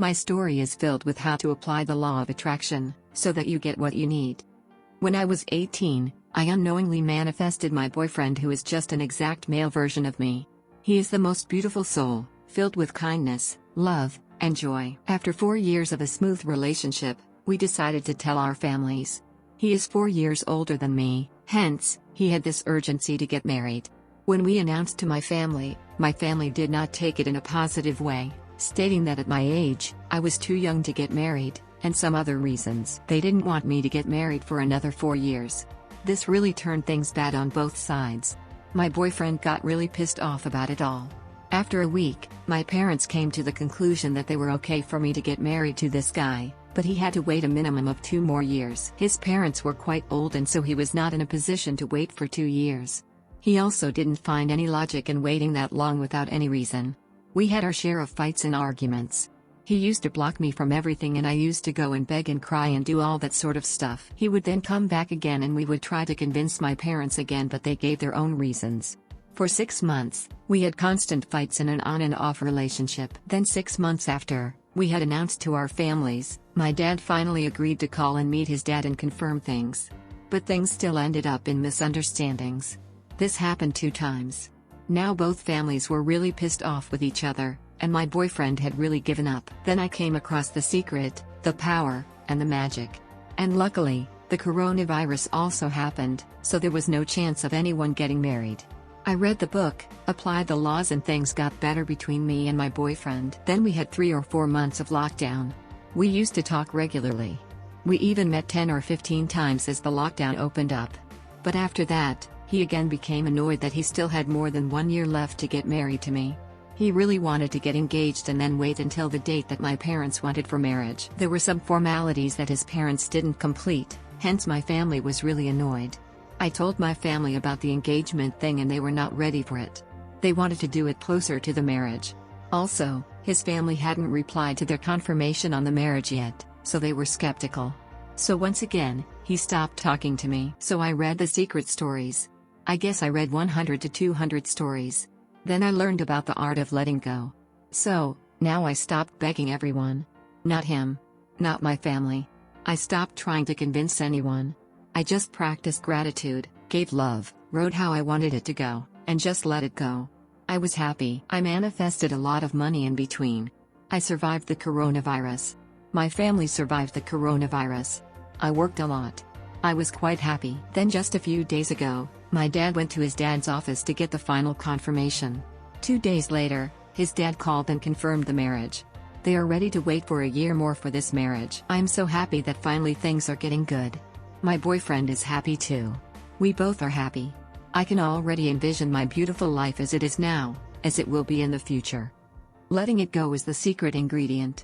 My story is filled with how to apply the law of attraction, so that you get what you need. When I was 18, I unknowingly manifested my boyfriend, who is just an exact male version of me. He is the most beautiful soul, filled with kindness, love, and joy. After 4 years of a smooth relationship, we decided to tell our families. He is 4 years older than me, hence, he had this urgency to get married. When we announced to my family did not take it in a positive way, stating that at my age, I was too young to get married, and some other reasons. They didn't want me to get married for another 4 years. This really turned things bad on both sides. My boyfriend got really pissed off about it all. After a week, my parents came to the conclusion that they were okay for me to get married to this guy, but he had to wait a minimum of 2 more years. His parents were quite old, and so he was not in a position to wait for 2 years. He also didn't find any logic in waiting that long without any reason. We had our share of fights and arguments. He used to block me from everything, and I used to go and beg and cry and do all that sort of stuff. He would then come back again, and we would try to convince my parents again, but they gave their own reasons. For 6 months, we had constant fights in an on and off relationship. Then 6 months after we had announced to our families, my dad finally agreed to call and meet his dad and confirm things. But things still ended up in misunderstandings. This happened 2 times. Now both families were really pissed off with each other, and my boyfriend had really given up. Then I came across The Secret, The Power, and The Magic. And luckily, the coronavirus also happened, so there was no chance of anyone getting married. I read the book, applied the laws, and things got better between me and my boyfriend. Then we had 3 or 4 months of lockdown. We used to talk regularly. We even met 10 or 15 times as the lockdown opened up. But after that, he again became annoyed that he still had more than 1 year left to get married to me. He really wanted to get engaged and then wait until the date that my parents wanted for marriage. There were some formalities that his parents didn't complete, hence my family was really annoyed. I told my family about the engagement thing, and they were not ready for it. They wanted to do it closer to the marriage. Also, his family hadn't replied to their confirmation on the marriage yet, so they were skeptical. So once again, he stopped talking to me. So I read The Secret stories. I guess I read 100 to 200 stories. Then I learned about the art of letting go. So, now I stopped begging everyone. Not him. Not my family. I stopped trying to convince anyone. I just practiced gratitude, gave love, wrote how I wanted it to go, and just let it go. I was happy. I manifested a lot of money in between. I survived the coronavirus. My family survived the coronavirus. I worked a lot. I was quite happy. Then just a few days ago, my dad went to his dad's office to get the final confirmation. 2 days later, his dad called and confirmed the marriage. They are ready to wait for a year more for this marriage. I'm so happy that finally things are getting good. My boyfriend is happy too. We both are happy. I can already envision my beautiful life as it is now, as it will be in the future. Letting it go is the secret ingredient.